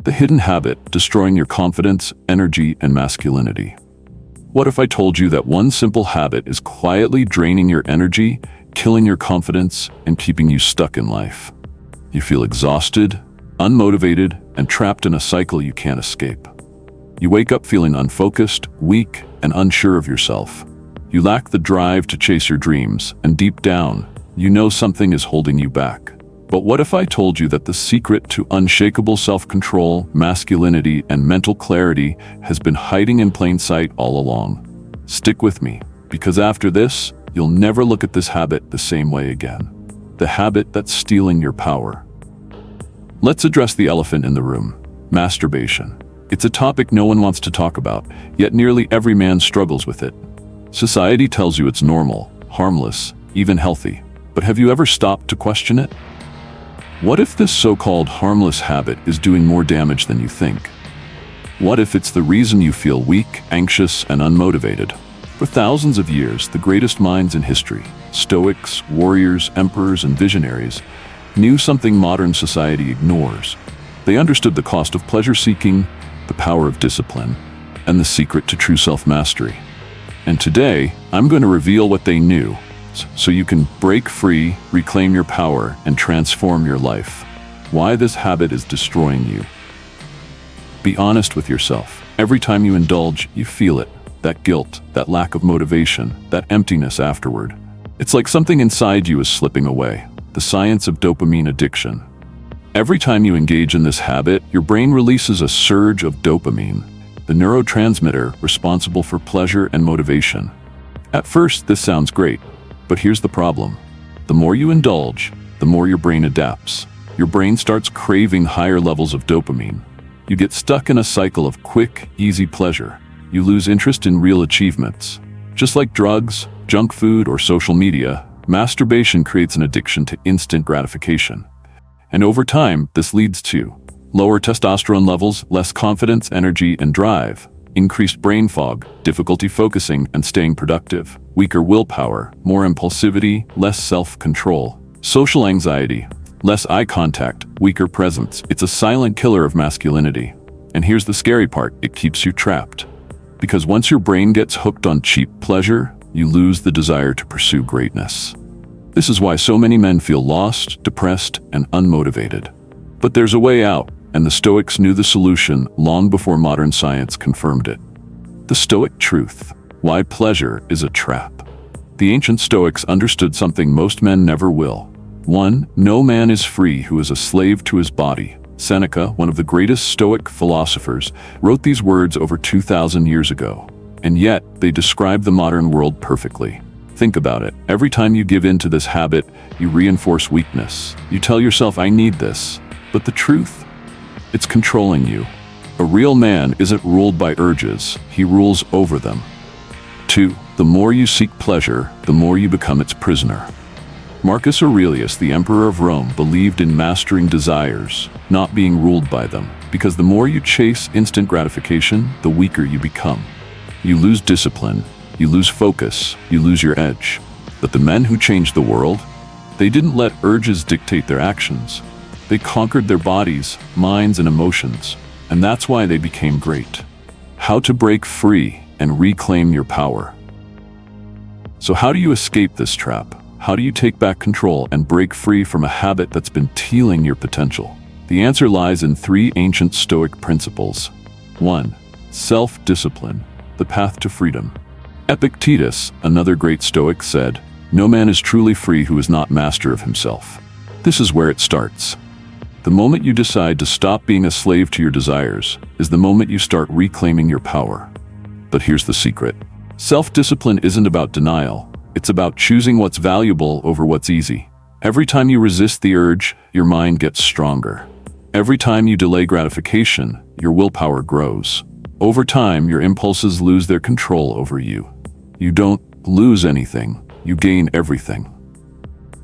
The hidden habit destroying your confidence, energy, and masculinity. What if I told you that one simple habit is quietly draining your energy, killing your confidence, and keeping you stuck in life? You feel exhausted, unmotivated, and trapped in a cycle you can't escape. You wake up feeling unfocused, weak, and unsure of yourself. You lack the drive to chase your dreams, and deep down, you know something is holding you back. But what if I told you that the secret to unshakable self-control, masculinity, and mental clarity has been hiding in plain sight all along? Stick with me, because after this, you'll never look at this habit the same way again. The habit that's stealing your power. Let's address the elephant in the room: masturbation. It's a topic no one wants to talk about, yet nearly every man struggles with it. Society tells you it's normal, harmless, even healthy. But have you ever stopped to question it? What if this so-called harmless habit is doing more damage than you think? What if it's the reason you feel weak, anxious, and unmotivated? For thousands of years, the greatest minds in history, Stoics, warriors, emperors, and visionaries, knew something modern society ignores. They understood the cost of pleasure-seeking, the power of discipline, and the secret to true self-mastery. And today, I'm going to reveal what they knew, so you can break free, reclaim your power, and transform your life. Why this habit is destroying you. Be honest with yourself. Every time you indulge, you feel it. That guilt, that lack of motivation, that emptiness afterward. It's like something inside you is slipping away. The science of dopamine addiction. Every time you engage in this habit, your brain releases a surge of dopamine, the neurotransmitter responsible for pleasure and motivation. At first, this sounds great. But here's the problem. The more you indulge, the more your brain adapts. Your brain starts craving higher levels of dopamine. You get stuck in a cycle of quick, easy pleasure. You lose interest in real achievements. Just like drugs, junk food, or social media, masturbation creates an addiction to instant gratification. And over time, this leads to lower testosterone levels, less confidence, energy, and drive, increased brain fog, difficulty focusing and staying productive, weaker willpower, more impulsivity, less self-control, social anxiety, less eye contact, weaker presence. It's a silent killer of masculinity. And here's the scary part: it keeps you trapped. Because once your brain gets hooked on cheap pleasure, you lose the desire to pursue greatness. This is why so many men feel lost, depressed, and unmotivated. But there's a way out. And the Stoics knew the solution long before modern science confirmed it. The Stoic truth: why pleasure is a trap. The ancient Stoics understood something most men never will. 1. No man is free who is a slave to his body. Seneca, one of the greatest Stoic philosophers, wrote these words over 2,000 years ago. And yet, they describe the modern world perfectly. Think about it. Every time you give in to this habit, you reinforce weakness. You tell yourself, I need this. But the truth? It's controlling you. A real man isn't ruled by urges, he rules over them. 2. The more you seek pleasure, the more you become its prisoner. Marcus Aurelius, the emperor of Rome, believed in mastering desires, not being ruled by them, because the more you chase instant gratification, the weaker you become. You lose discipline, you lose focus, you lose your edge. But the men who changed the world, they didn't let urges dictate their actions. They conquered their bodies, minds, and emotions, and that's why they became great. How to break free and reclaim your power. So how do you escape this trap? How do you take back control and break free from a habit that's been stealing your potential? The answer lies in 3 ancient Stoic principles. 1. Self-discipline, the path to freedom. Epictetus, another great Stoic, said, "No man is truly free who is not master of himself." This is where it starts. The moment you decide to stop being a slave to your desires is the moment you start reclaiming your power. But here's the secret. Self-discipline isn't about denial. It's about choosing what's valuable over what's easy. Every time you resist the urge, your mind gets stronger. Every time you delay gratification, your willpower grows. Over time, your impulses lose their control over you. You don't lose anything, you gain everything.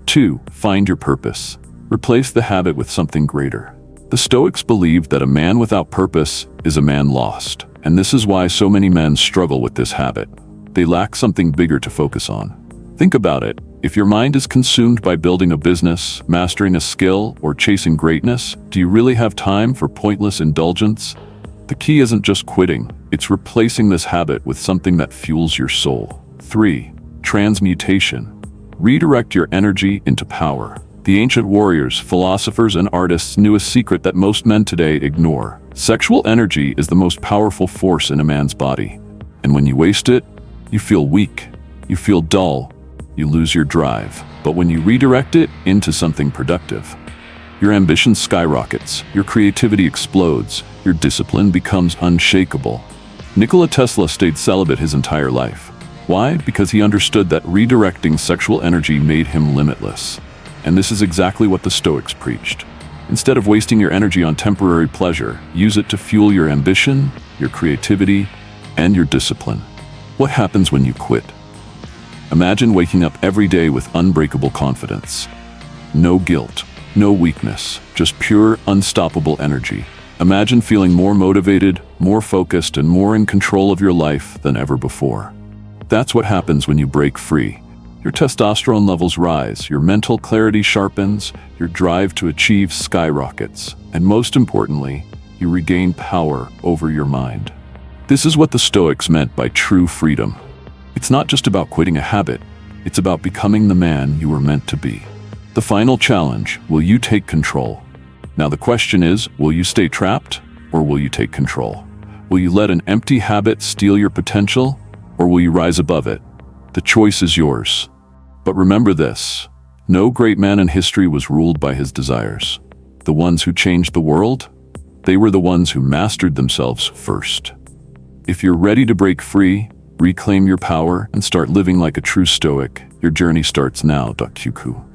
2. Find your purpose. Replace the habit with something greater. The Stoics believed that a man without purpose is a man lost, and this is why so many men struggle with this habit. They lack something bigger to focus on. Think about it. If your mind is consumed by building a business, mastering a skill, or chasing greatness, do you really have time for pointless indulgence? The key isn't just quitting, it's replacing this habit with something that fuels your soul. 3. Transmutation. Redirect your energy into power. The ancient warriors, philosophers, and artists knew a secret that most men today ignore. Sexual energy is the most powerful force in a man's body. And when you waste it, you feel weak, you feel dull, you lose your drive. But when you redirect it into something productive, your ambition skyrockets, your creativity explodes, your discipline becomes unshakable. Nikola Tesla stayed celibate his entire life. Why? Because he understood that redirecting sexual energy made him limitless. And this is exactly what the Stoics preached. Instead of wasting your energy on temporary pleasure, use it to fuel your ambition, your creativity, and your discipline. What happens when you quit? Imagine waking up every day with unbreakable confidence. No guilt, no weakness, just pure, unstoppable energy. Imagine feeling more motivated, more focused, and more in control of your life than ever before. That's what happens when you break free. Your testosterone levels rise, your mental clarity sharpens, your drive to achieve skyrockets, and most importantly, you regain power over your mind. This is what the Stoics meant by true freedom. It's not just about quitting a habit, it's about becoming the man you were meant to be. The final challenge, will you take control? Now the question is, will you stay trapped, or will you take control? Will you let an empty habit steal your potential, or will you rise above it? The choice is yours. But remember this, no great man in history was ruled by his desires. The ones who changed the world, they were the ones who mastered themselves first. If you're ready to break free, reclaim your power, and start living like a true Stoic, your journey starts now. QQ.